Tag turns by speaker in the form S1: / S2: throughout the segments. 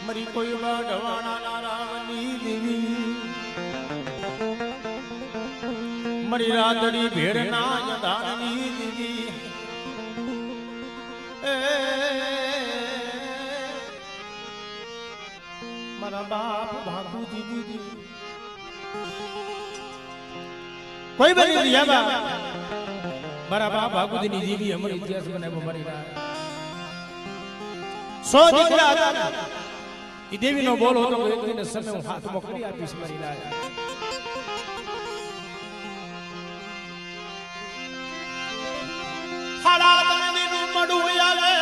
S1: मरी कोई ढवाना नारावनी देवी मरी रातड़ी भेड़ना दानी देवी मरा बाप भागू दीदी कोई बनी दिया बा मरा बाप भागू दीदी देवी हमारे इतिहास बने वो मरी रहा 100 દીકરા હતા ઈ દેવીનો બોલ હતો એક દિન સમય હું હાથમાં કરી આપીશ મારી રાજા હાડા તનીનું મડું આવે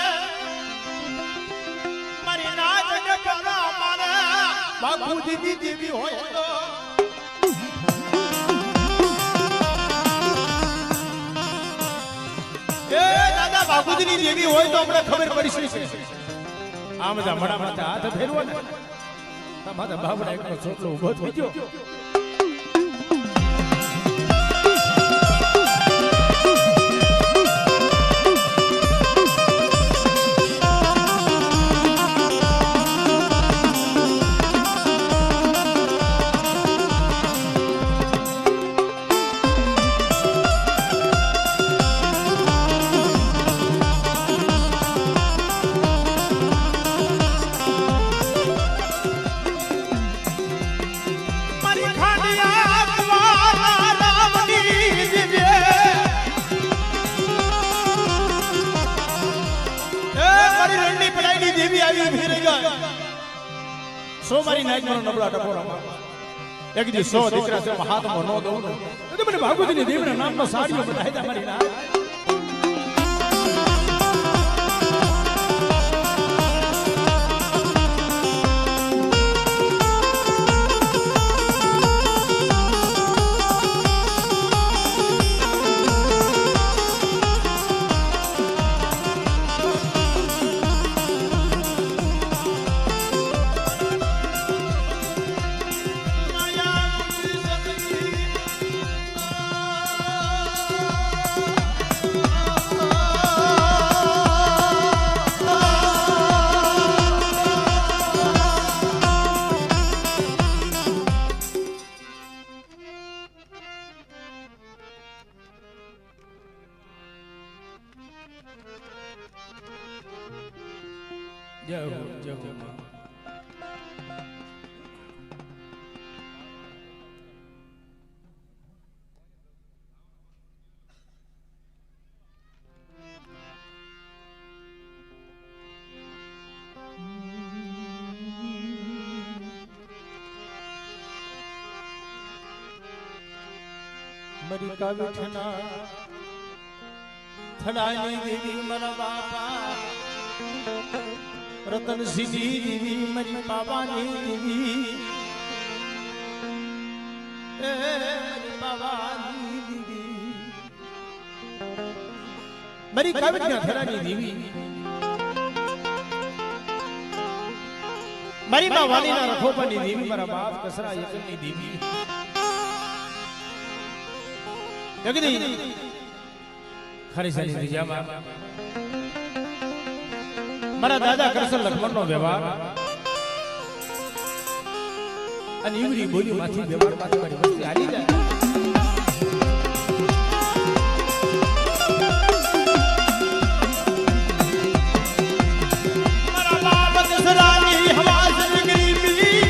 S1: મારી નાચ ને કરા મારે બાપુ દીદી દેવી હોય તો એ દાદા બાપુજીની દેવી હોય તો આપણે ખબર પડી શકે આમ જા મડા માથે હાથ ફેરવો ને તમારા બાબડા એકનો છોકરો ઊભો થઈ ગયો સોમારી નાઈટ મારો નબળા ટપોરા એક દી 100 દીકરા છે હાથમાં નો દઉં તો મને ભાગવતીની દેવીના નામનો સાડીઓ બધાઈ દે મારી ના मरी का विठना थड़ानी देवी मरा बापा रतन सिंह देवी मरी बाबानी देवी मरी बाबानी देवी मरी का विठना थड़ानी देवी मरी बाबानी ना रखोपनी देवी मरा बाप कसरा यकनी देवी जगदी खरी सारी दिजामा मारा दादा कृष्ण लक्ष्मण नो व्यवहार અને ઈવરી બોલી માંથી વ્યવહાર માંથી મારી વસ્તી હાલી જાય મારા બાપ દસરાની હવા જંગરી મિલી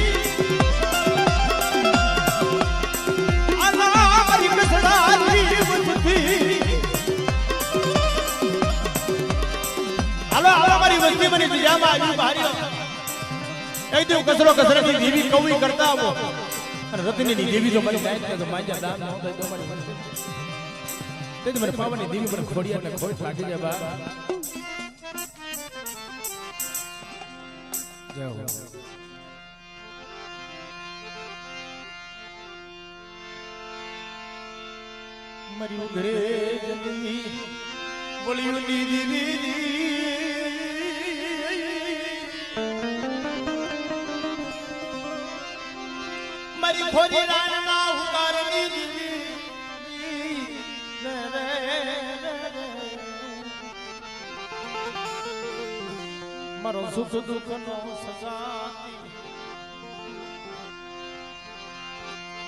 S1: મને દિજામાં આવી ભારી એક દી કસરો કસરતી દેવી કવિ કરતા આવો અને રત્નીની દેવી જો મારી જાય તો માજા દાન ન થાય તો મારી તે મને પાવાની દેવી પર ખોડિયા એટલે ખોટ લાગી જાય બા જય હો મરી ઘરે જતી બોલ્યું દીદી મારી ખોજી રાણના હુકારની દીદી મારો સુખ દુઃખનો સજાતી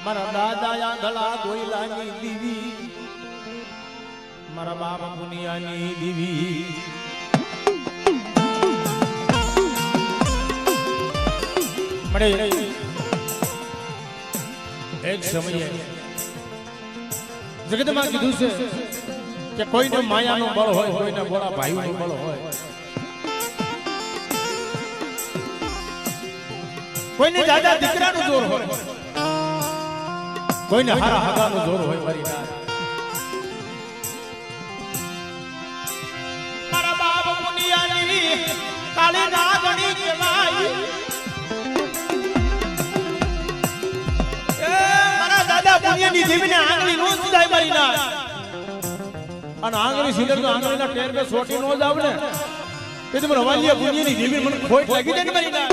S1: મારા દાદા આંધળા ગોયલાની દીવી મારા બાપ પુનિયાની દીવી મળે એક સમયે જગતમાં કીધું છે કે કોઈને માયાનું બળ હોય કોઈને બોળા ભાઈનું બળ હોય કોઈને દાદા દીકરાનું જોર હોય કોઈને હારા હગાનું જોર હોય મારી મારા બાપ મુનિયાની કાળી નાગણી કહેવાય મારા દાદા પુનિયાની દેવીને આંગળી નો સુધાય મારી ના અને આંગળી સીધે તો આંગળીના ટેર પે સોટી નો જાવ ને તે તો મને વાલિયા પુનિયાની દેવી મને ખોટ લાગી જાય ને મારી ના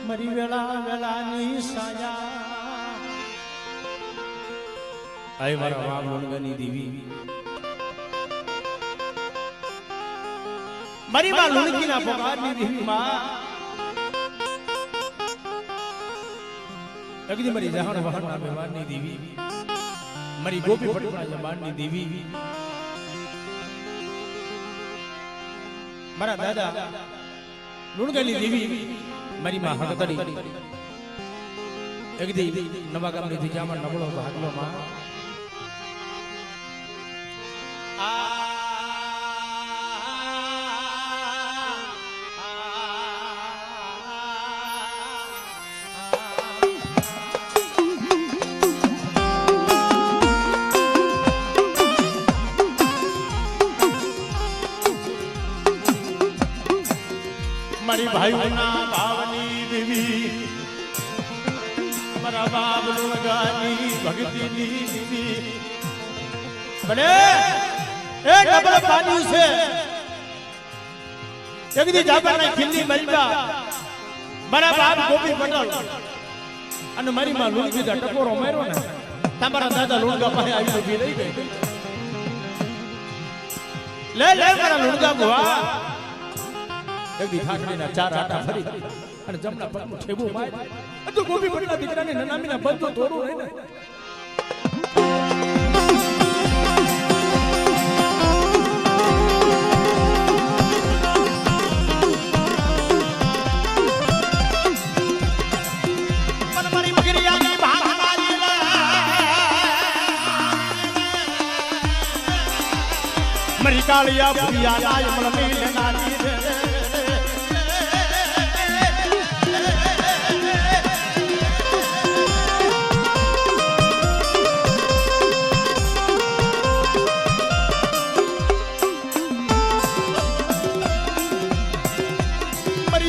S1: મરી વેળા વેળાની સાયા આય મારા બાપ મુનગની દેવી મારી માં લુણકીના પગારની દેવી માં અગદી મારી જહાન વહાણના વ્યવહારની દેવી મારી ગોપી પટના જમાનની દેવી મારા દાદા લુણગની દેવી મારી માં હકતડી એકદી નવા ગામની ધીજામાં નબળો ભાગલો માં મારી ભાઈઓના ભાવની દેવી મારા બાપ લુણગાની ભક્તિની દેવી બને એ ડબલ પાણી છે એકદી જાબાના ખીલની મલબા મારા બાપ ગોપી પટલ અને મારી માં લુણગી દા ટકોરો માર્યો ને તમારા દાદા લુણગા પાસે આવી ઉભી રહી ગઈ લે લે મારા લુણગા ગોવા એકદી ઠાકડીના ચાર આટા ફરી અને જમણા પગનું ઠેબું માર તો ગોપી પટલા દીકરાને નનામીના બંધો તોડું રહે ને મારી મગરિયાની ભાગ મારી મરી કાળિયા ભૂયા લાય મલમી લેનારી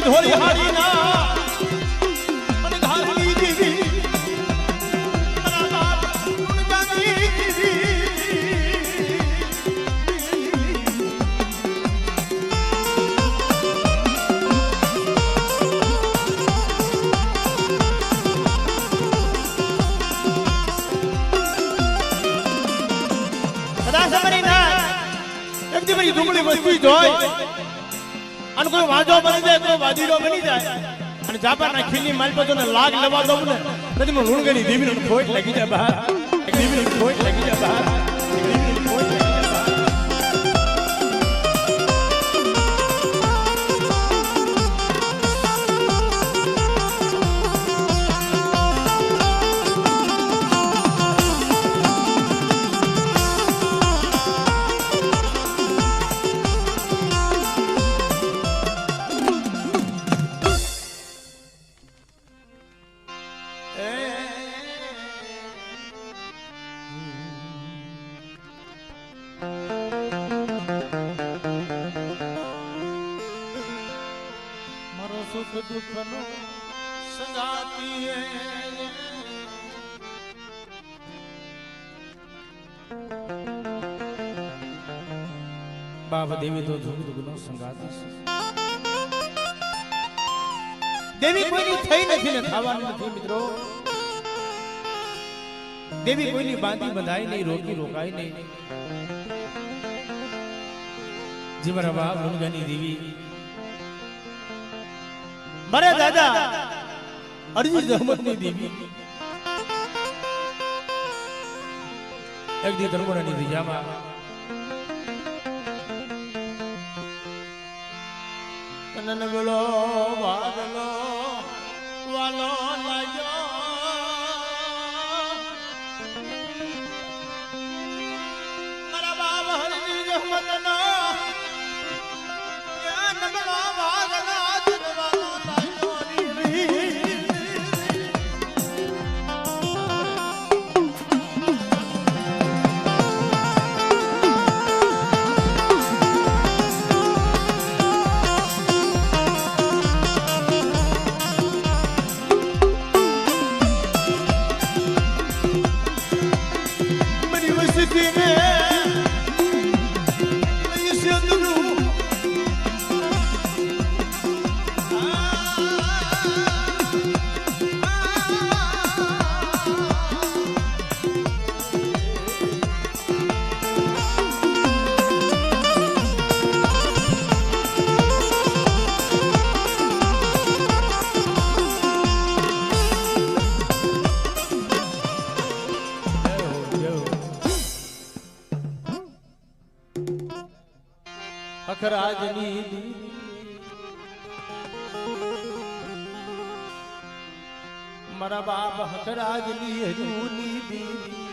S1: ધોળી હાડીના અને ઘારની દેવી મારા બાપ લુણગાની દેવી કદાચ અમારી ના એકદી મારી ડુંગળી વસ્તી જોઈ અને કોઈ વાંજો બની જાય કોઈ વાદીડો બની જાય અને જાપાના ખીલની માલ પર ને લાગ લેવા દઉં ને તેથી મને લુણગની દેવીને ખોટ લાગી જાય બહાર એક દેવીને ખોટ લાગી જાય બહાર દેવીને ખોટ લાગી જાય બહાર સુખ દુઃખનો સંગાતી બાપ દેવી તો સુખ દુઃખનો સંગાતી છે. દેવી કોઈની થઈ નથી ને થવાની નથી મિત્રો. દેવી કોઈની બાંધી બંધાય નહીં, રોકી રોકાય નહીં. જે મારા બાપ રંગાની દેવી મારા દાદા અરજી જહમતની દેવી એક દી ધર્મોની દિજામાં કનન વેળો વાદલો વાલો લાગ્યો મારા બાપ અરજી જહમતનો નમલો વાદલો અખરાજની મારા બાપ હકરાજની હજુની દેવી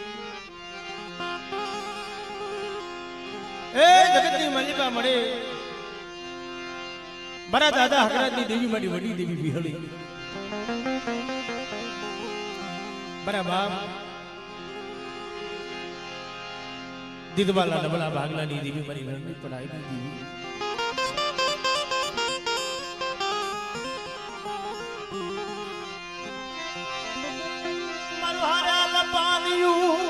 S1: એ જગતની મલિકા મળે મારા દાદા હકરાજની દેવી મારી વડી દેવી બિહળી મારા બાપ દીદવાલા નબળા ભાગલાની દેવી મારી ઘરની પડાઈની દેવી મારું હારા લપાવ્યું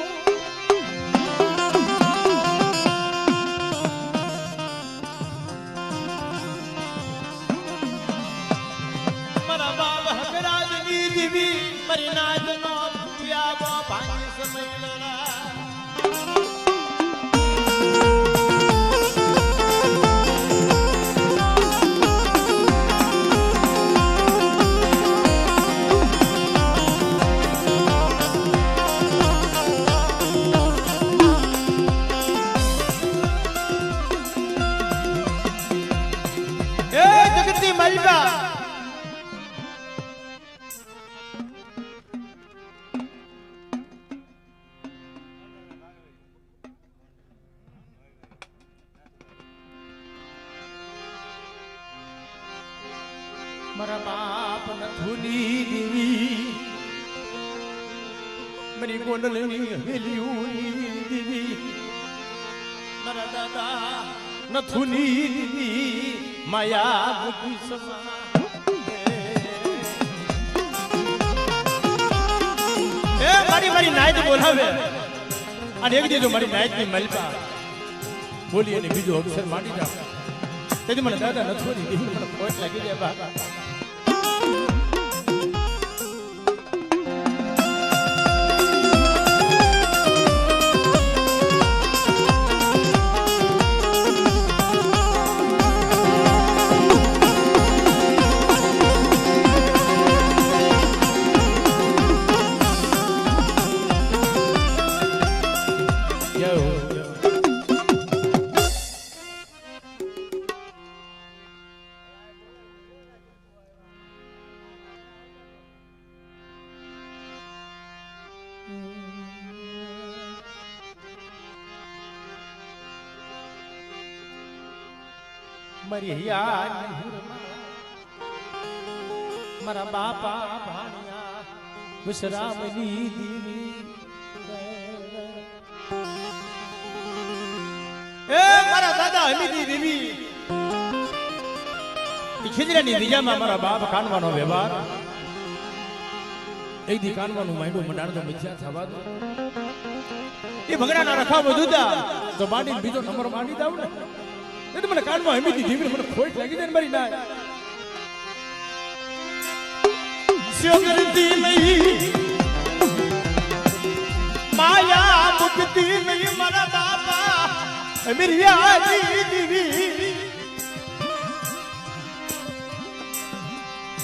S1: મારા બાપ હકરાજની દેવી મારી નાજનો પ્યાવો ભાંગી સમયલા મારા બાપ નથુની દેવી મારી ગોંડલની હવેલીઓની દેવી મારા દાદા નથુની દેવી માયા બુદ્ધિ સમા એ મારી નાયત બોલાવે અને એક દીધો મારી નાયતની મલપા બોલી અને બીજો અક્ષર માંડી જાવ તેથી મને દાદા નથુની દેવી મને ખોટ લાગી જાય બાબા મારા બાપા ભાણિયા વિશ્રામની દેવી એ મારા દાદા હમીદી દેવી ખીજડાની દિજામાં મારા બાપ કાનવાનો વ્યવહાર એક દી કાનવાનું માંડું મંડાણ તો મિથ્યા થવા દો એ ભગડાના રખા વધુતા તો માંડી બીજો નંબર માંડી દાવ ને એ તો મને કાનમાં હમીથી ધીમી મને ખોટ લાગી દે ને મારી ના સ્યોગરતી નહીં માયા મુક્તિ નહીં મારા બાપા મિરિયાજી દીવી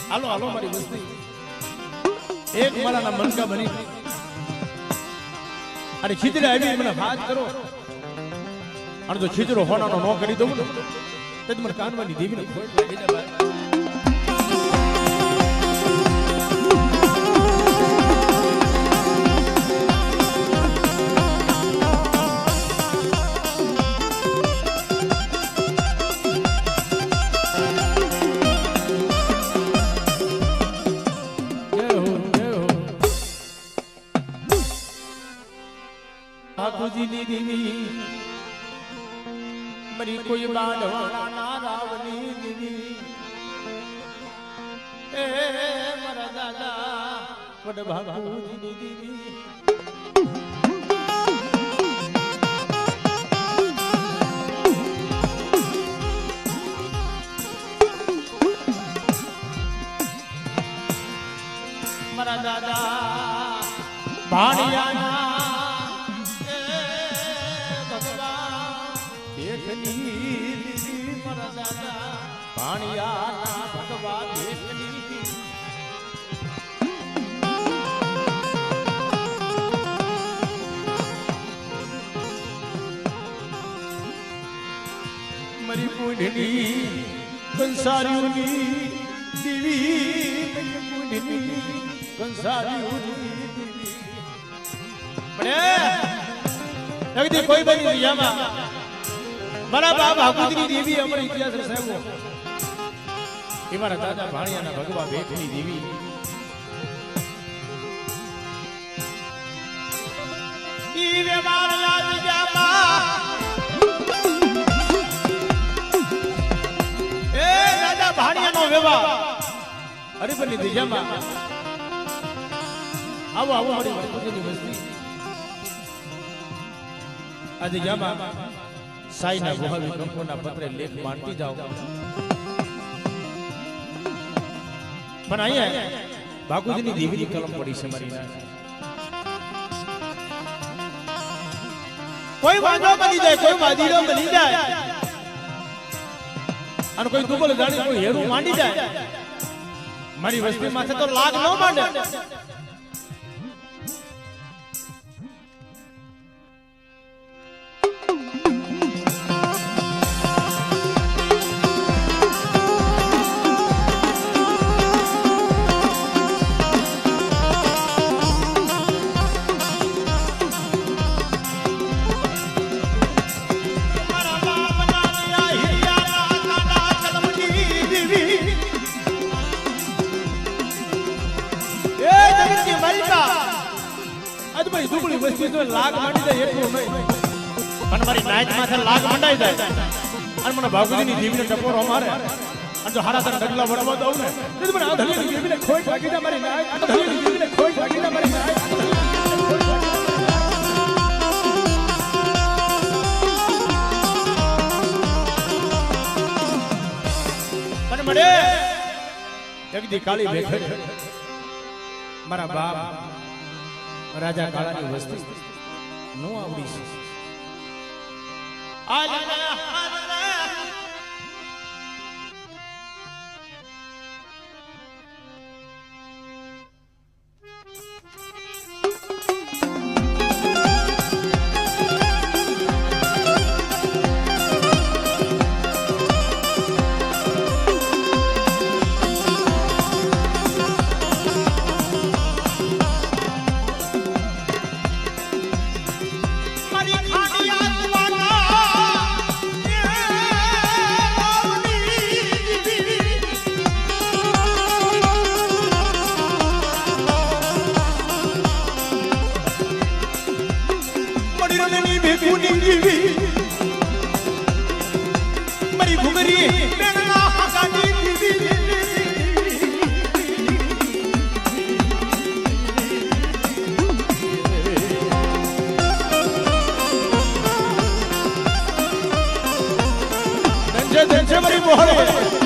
S1: હાલો હાલો મારી વસ્તી એક મારાના મનકા બની અને ખીજડા આવી મને હાથ કરો અને જો ખીજડો હોનાનો ન કરી દઉં ને તો મને કાનવાની દેવીને ખોટ લાગી જાય मरी कोई बांधवाना ना रावनी दीदी ए मरा दादा वड भागुजी दीदी मरा दादा भाड़ियाना પાણિયાના ભગવા દેશની મરી પૂંઢની કંસારીઓની દીવી પૂંઢની કંસારીઓની દીવી પડે કોઈ બની યામાં મારા બાપ હાકુદની દેવી અમર ઇતિહાસ રસાયો એ મારા દાદા ભાણિયાના ભગવા ભેખની દેવી ઈ વે મારા દિજામાં એ દાદા ભાણિયાનો વેવા હરિબની દિજામાં આવો આવો મારી હાકુદની વસ્તી આ દિજામાં સાઈના ગુહાવી કંપોના પત્રે લેખ માંડી જાઓ પણ અહીંયા બાગુજીની દેવીની કલમ પડી છે મારી કોઈ વાંધો બની જાય કોઈ વાદીડો બની જાય અને કોઈ દુબળ જાણી કોઈ હેરું માંડી જાય મારી વસ્તી માથે તો લાગ ન માંડે દુબળી વસ્તી તો લાગ માંડી જાય એટલું નહીં અને મારી નાઈટ માથે લાગ મંડાઈ જાય અને મને બાગુજીની દેવીને ટકોરો મારે અને જો હારા તને ડગલા વળવા દઉં ને તો મને આ ધલેની દેવીને ખોટ લાગી જાય મારી નાઈટ આ ધલેની દેવીને ખોટ લાગી જાય મારી નાઈટ મને મળે જગદી કાળી ભેખર મારા બાપ રાજા કાળાની વસ્તી નો આવડી છે मरी घुगरी बेगला हकानी दीदी છે મારી મોહરે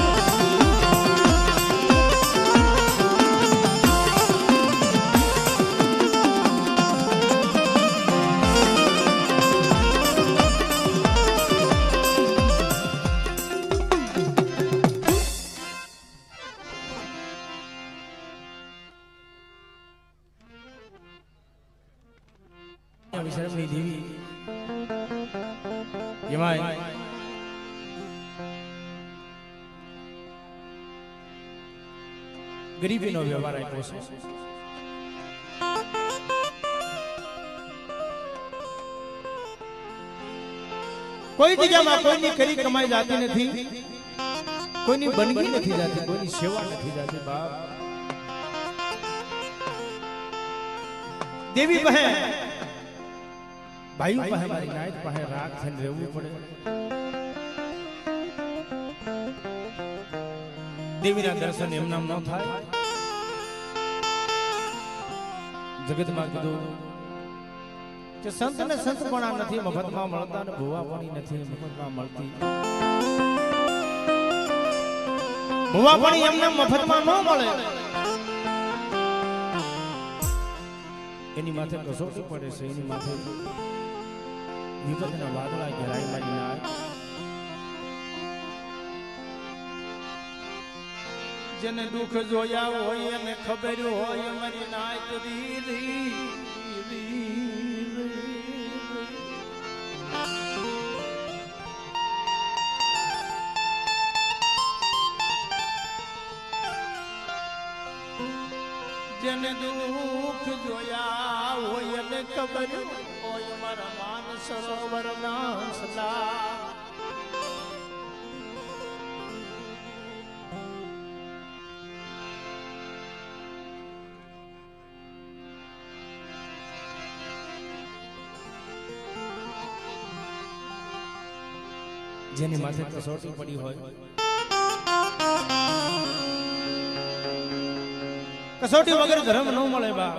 S1: વિશરમની દેવી એમાં ગરીબીનો વ્યવહાર આપ્યો છે કોઈ જગ્યામાં કોઈની કરી કમાઈ જાતી નથી કોઈની બનગી નથી જાતી કોઈની સેવા નથી જાતી બાપ દેવી બહેન ભાઈ પાસે મારી નાયત પાસે રાગ થઈને રહેવું પડે દેવીના દર્શન એમ નામ ન થાય જગતમાં કીધું કે સંત ને સંતપણા નથી મફતમાં મળતા ને ભુવાપણી નથી મફતમાં મળતી ભુવાપણી એમને મફતમાં ન મળે એની માથે કસોટી પડે છે એની માથે વિપદના વાદળા ઘેરાઈ મારી નાય જેને દુઃખ જોયા હોય એને ખબર હોય મારી નાય તો જેને દુઃખ જોયા હોય એને ખબર હોય મારા માન સરોવર ના સદા જેની માથે કસોટી પડી હોય કસોટી વગર ધર્મ ન મળે બા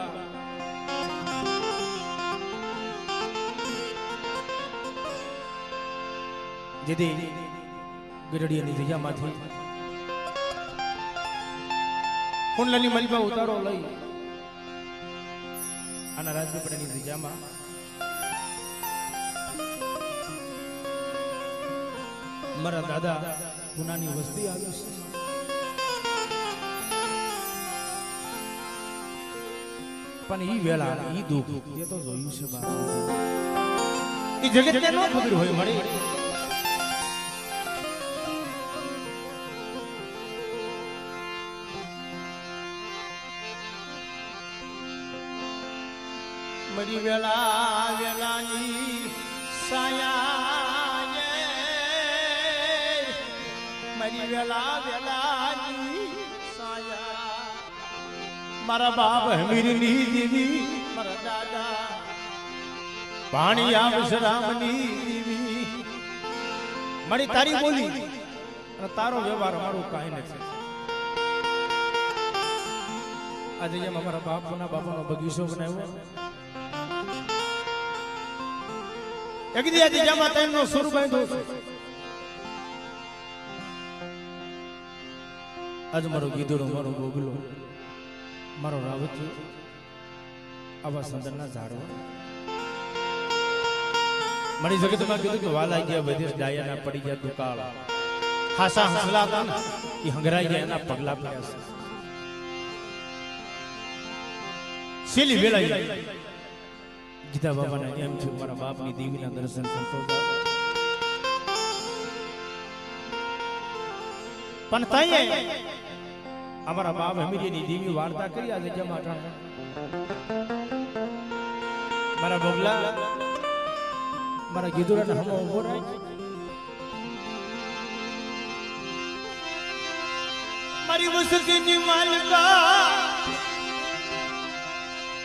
S1: જેથી ગરડીયાની જગ્યામાંથી કુંડલાની મલબા ઉતારો લઈ આના રાજપીપળાની જગ્યામાં મારા દાદા પુનાની વસ્તી આવી છે પણ ઈ વેલા ઈ દુઃખ એ તો જોયું છે બા ઈ જગતને ન ખબર હોય મળી મરી વેલા વેલાની સાયા મરી વેલા વેલાની સાયા મારા બાપ હમીરની દેવી મારા દાદા પાણી આવશરામની દેવી મારી તારી બોલી અને તારો વ્યવહાર અમારું કાંઈ નથી આજે જેમ અમારા બાપના બાપાનો બગીચો બનાવ્યો એક દી આજે જેમાં તેમનો સુર બાંધ્યો છે આજ મારો ગીધડો મારો ગોગલો મારો રાવત આવા સંદરના ઝાડવા મારી જગતમાં કીધું કે વાલા ગયા વિદેશ ડાયાના પડી ગયા દુકાળ હાસા હસલા હતા ને એ હંગરાઈ ગયા એના પગલા પડ્યા છે શેલી વેલાઈ ગીતા બાબાના એમ છે મારા બાપની દેવીના દર્શન કરતો પણ તઈએ અમારા બાપ હમીરીની દેવી વાર્તા કરી આજે જમાટા મારા બોગલા મારા ગીધુરાને હમો ઉભો રહે મારી વસતીની માલકા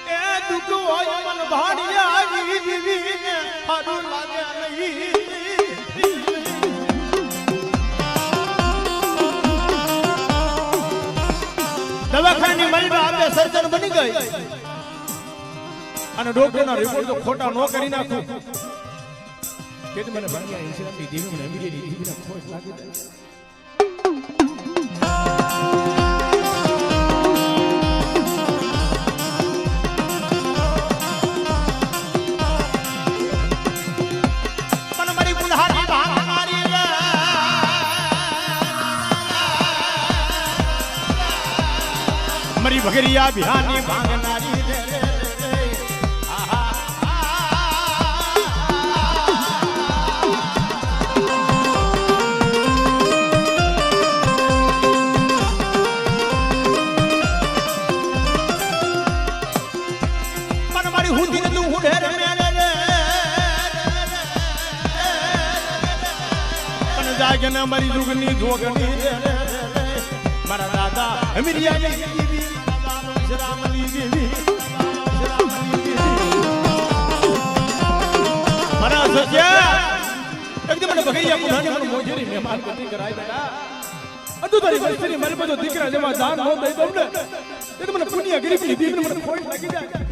S1: એ દુઃખ હોય મન ભાડિયા જીવીને હારું લાગે નહીં દવાખાની મલબા આપે સર્જન બની ગઈ અને ડોક્ટરના રિપોર્ટ તો ખોટા ન કરી નાખું કે મને ભાગ્યા ઈશ્વરની દેવી મને અમીરી દેવીને ખોટ લાગી જાય मरी भगरिया बिहानी भांगनारी रे रे रे मन मारी हुदी ने तू हुडेर मेरे रे मन जागे न मरी जुगनी जोगनी रे रे मारा दादा अमीरिया ने रामली देवी मारा सत्या एकदम મને ભગૈયા પુરાને મને મોજરી મહેમાન ગતિ કરાય બેટા અદુ તારી વસ્તીની મારી બધો દીકરા જેમાં દાન ન દઈ દઉં ને એ તો મને પુણ્ય ગરીબની દીકરીને મને ખોટ લાગી જાય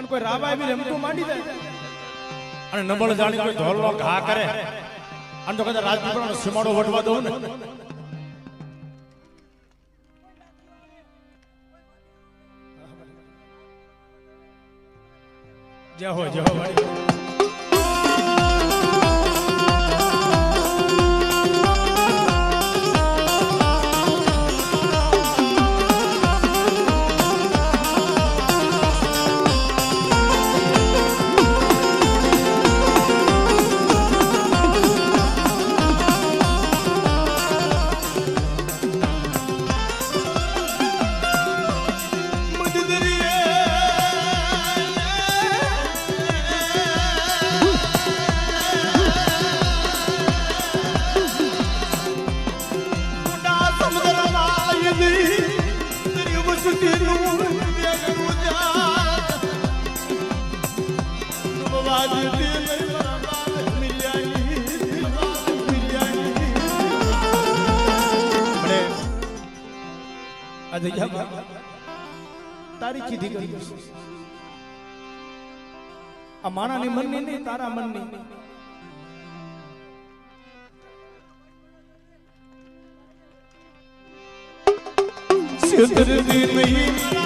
S1: કોઈ રાબાઈ બી રમતું માંડી જાય અને નબળ જાણી કોઈ ઢોલનો ઘા કરે અને તો કદાચ રાજપીપળાનો સીમાડો વટવા દઉં ને જય હો ભાઈ તારી કીધી કરી આ માણાની મનની નહીં તારા મનની સિદ્ધ દી નહીં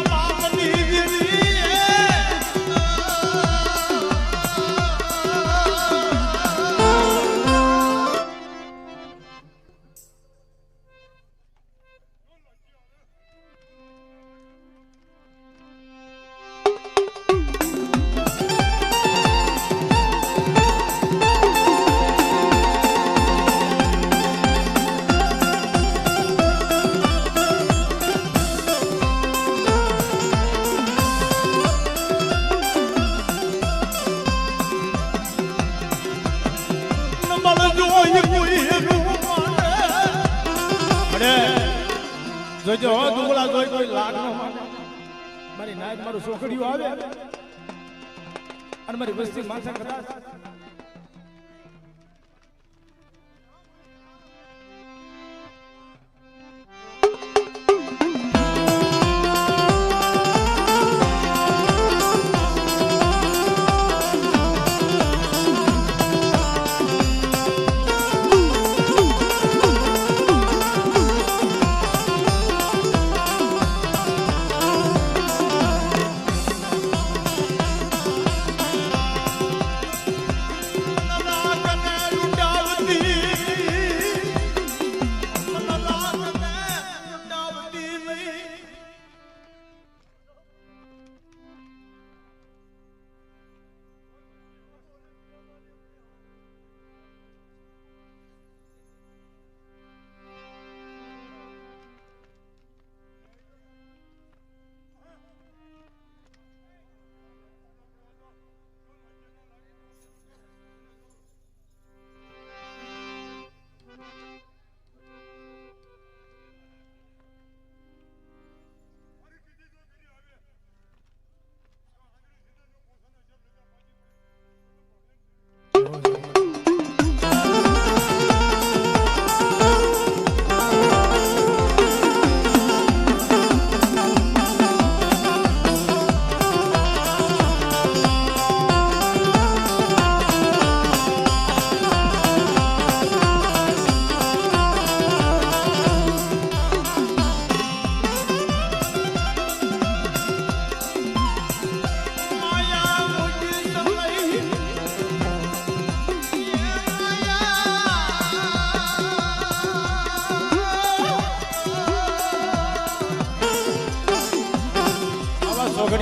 S1: જો દુગલા જોઈ કોઈ લાગ ન માને મારી નાયક મારું છોકરીઓ આવે અને મારી વસ્તી માથે કદાચ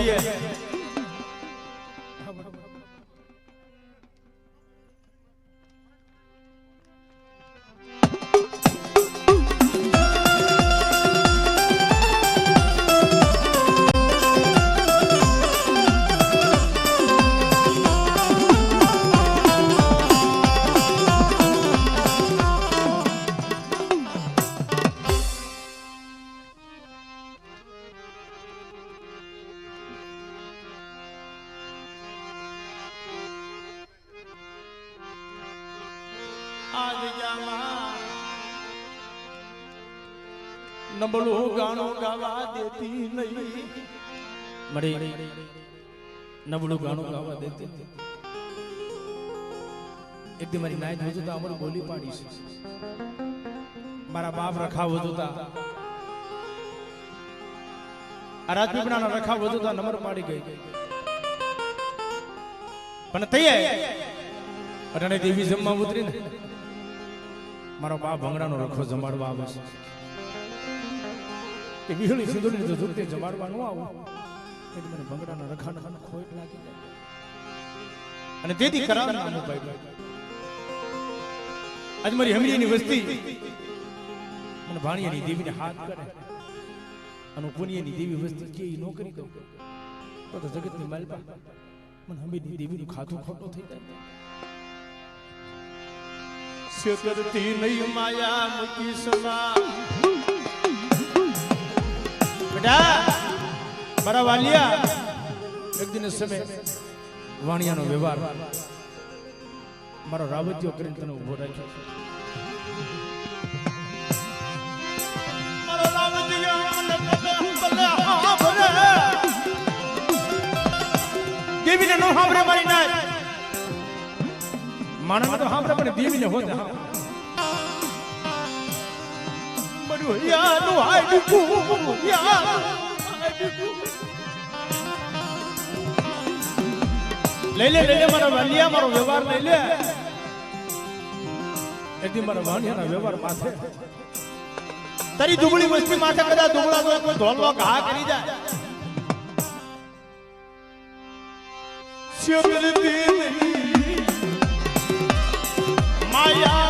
S1: કરીએ નબળું ગાણું ગાવા દેતી નહીં મળી નબળું ગાણું ગાવા દેતી એક દી મારી નાય જોતું તો અમારું બોલી પાડીશ મારા બાપ રખાવ વધુતા આ રાજપીપળાના રખાવ વધુતા નંબર પાડી ગઈ પણ થઈ અટાણે દેવી જમવા ઉતરી ને મારો બાપ ભંગડાનો રખો જમાડવા આવે છે કે વિહળી સિંદુરની તો જુગતે જમાડવા ન આવું એટલે મને ભંગડાના રખાના ખોટ લાગી જાય અને તેથી કરાર નામું પાડ્યું આજ મારી હમરીની વસ્તી મને ભાણિયાની દેવીને હાથ કરે અને પુણ્યની દેવી વસ્તી કે નો કરી દઉં તો જગતની માલપા મને હમીની દેવીનું ખાતું ખોટું થઈ જાય કરતી નહીં માયા મૂકી સમા બેટા મારા વાલિયા એક દિન સમય વાણિયાનો વ્યવહાર મારો રાવત્યો કરીને તને ઉભો રાખ્યો મારો રાવત્યો દેવીને નો સાંભળે મારી નાય માણસ તો સાંભળે પણ દેવીને હોતે મળ્યું યાનું આડકું લઈ લે મારા વાલિયા મારો વ્યવહાર લઈ લે એકદી મારા વાલિયાના વ્યવહાર માથે તારી દુબળી વસ્તી માથે કદાચ દુબળા તો કોઈ ધોલવા ઘા કરી જાય માયા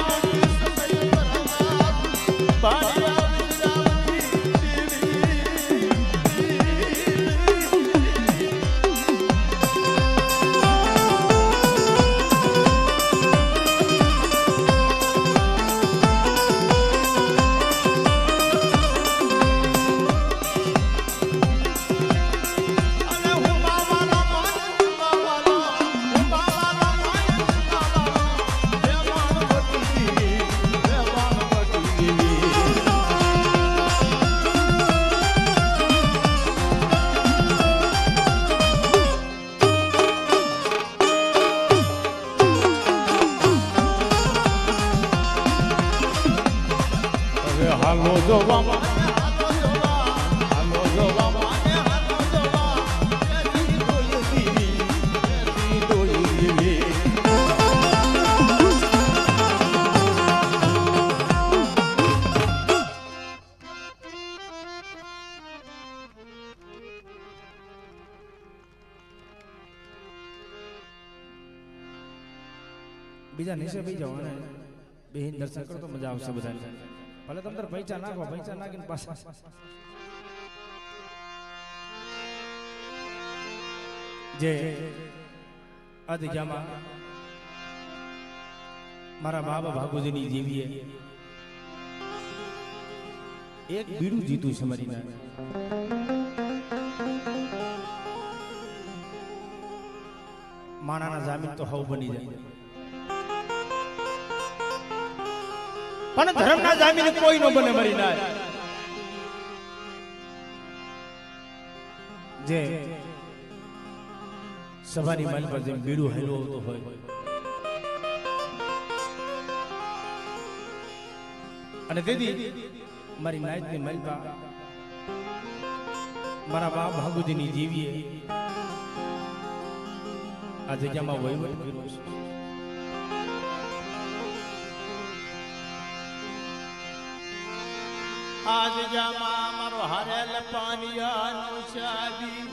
S1: હાલો જોવા હાલો જોવા બીજા નીચે બી જવાના બેહીન દર્શન કરો તો મજા આવશે બધાને ભલે તમે પૈસા નાખો પૈસા નાખીને પાછા જે અધજામાં મારા બાબા ભાગુજીની દેવીએ એક બીડું જીતું છે મારી ના માણાના જામીન તો હવ બની જાય પણ ધર્મના જામીન કોઈ નો બને મરી ના જે સભાની માલ પર જેમ બીડું હેલો આવતો હોય અને તેથી મારી નાયતની માલપા મારા બાપ ભાગુજીની દેવીએ આ જગ્યામાં વહીવટ કર્યો છે આજ જામાં મારો હારેલ પાનિયાનો શાદી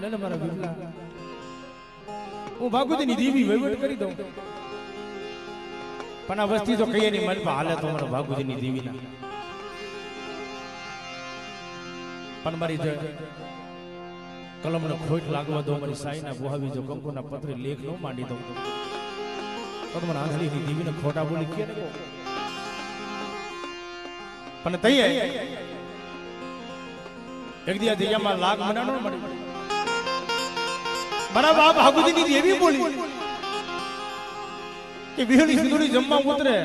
S1: ને મારા બિરલા હું ભાગુજીની દેવી વહીવટ કરી દઉં પણ આ વસ્તી તો કહીએ નહીં મનમાં હાલે તો મારા ભાગુજીની દેવીના પણ મારી જે કલમને ખોટ લાગવા દો મારી સાઈના બોહાવી જો કંકુના પત્રે લેખ ન માંડી દઉં તો મને આંધળીની દેવીને ખોટા બોલી કે પણ તઈએ એક દિયા દિયામાં લાગ મનાનો મળી મારા બાપ ભાગુજીની દેવી બોલી કે વિહળી સિંદુરી જમવા ઉતરે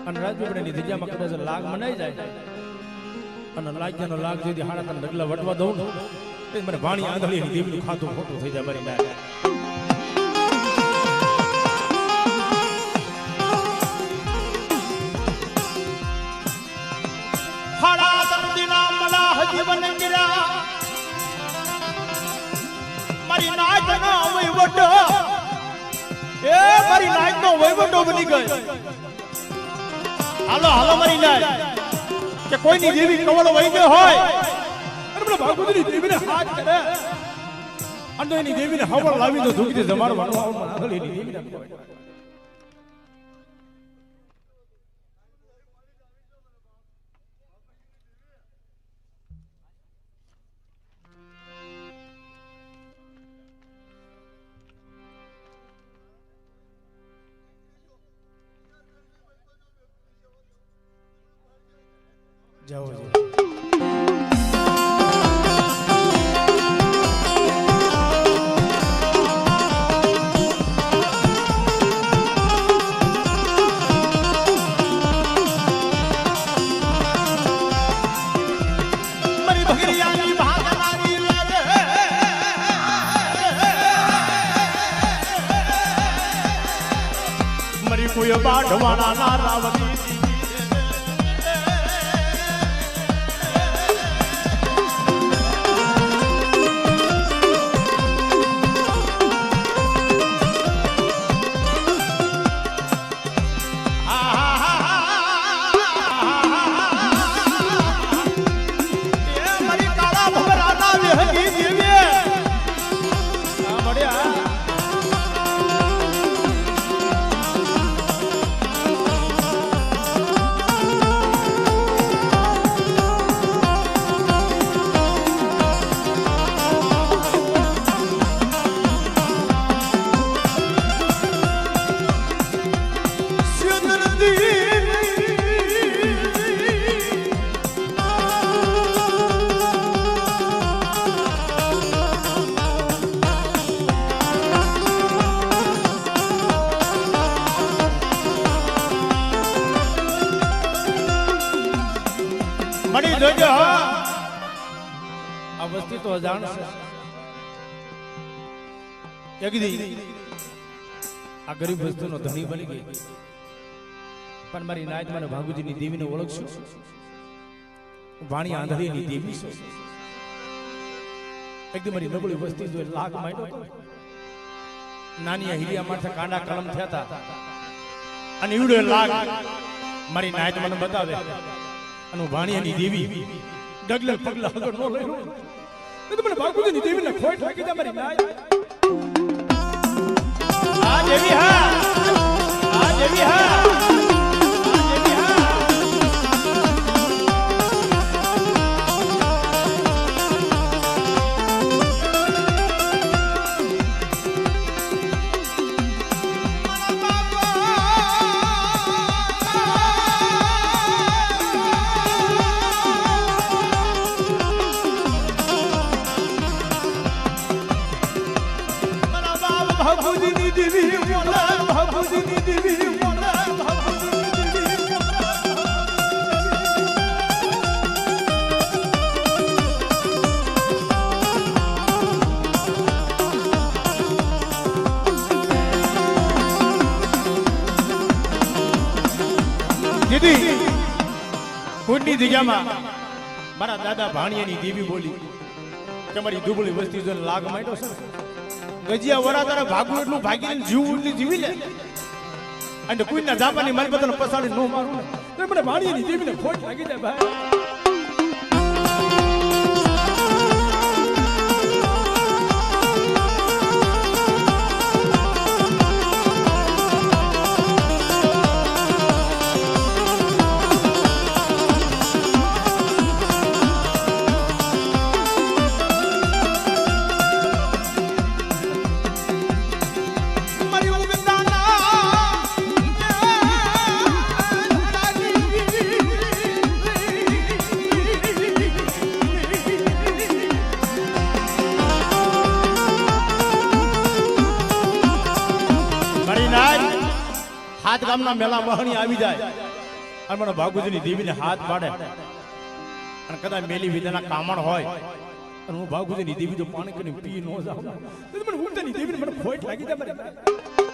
S1: અને રાજપીપળાની દિયામાં કદાચ લાગ મનાઈ જાય અને લાગ્યાનો લાગ જોઈ હાડા તને ડગલા વટવા દઉં ને મને વાણી આંધળીની દેવીનું ખાતું ખોટું થઈ જાય મારી નાય જીવન ગિરા મારી નાચનો વહીવટો એ મારી નાચનો વહીવટો બની ગયો હાલો હાલો મારી નાચ કે કોઈની દેવી કવળ વહી ગયો હોય અને પેલા ભાગવતીની દેવીને હાથ કરે અને એની દેવીને હવળ લાવી તો ધૂકી દે જમાડવાનું આગળ એની દેવીને જાઓ મારી ભગરિયાની ભાગનારી લાગે મારી કોઈ બાઢવાના ના રાવતી મણી જોજો આ વસ્તી તો જાણશે એકદી આ ગરીબ વસ્તુનો ધણી બની ગઈ પણ મારી નાયત મને ભાગુજીની દેવીને ઓળખશું વાણી આંધળીની દેવી છે એકદમ મારી નબળી વસ્તી જોઈ લાગ માંડ્યો નાની હિલિયા માથે કાંડા કલમ થયા હતા અને ઈવડો લાગ મારી નાયત મને બતાવે અને વાણિયાની દેવી ડગલે પગલા આગળ નો લઈ લો તો મને ભાગુજીની દેવીને ખોટ લાગી જાય મારી નાય આ દેવી હા આ દેવી હા ભાગુજીની દેવી બોલા ભાગુજીની દેવી બોલા ભાગુજીની દેવી દીદી કોઈની જગ્યામાં મારા દાદા ભાણિયાની દેવી બોલી કે મારી દુબળી વસ્તી જો લાગ માંડ્યો છે ગજિયા વરા તારા ભાગવું એટલું ભાગીને જીવવું એટલું જીવી લે અને કોઈના જાપાની મારી બધાને પસાડી નો મારું ને મને ભાણિયાની દેવીને ખોટ લાગી જાય ભાઈ હાથ ગામના મેલા મહણી આવી જાય અને મને ભાગુજીની દેવીને હાથ પાડે અને કદાચ મેલી વિધાના કામણ હોય અને હું ભાગુજીની દેવી જો પાણી કરીને પી ન જાઉં તો મને ઉલટાની દેવીને મને ખોટ લાગી જાય.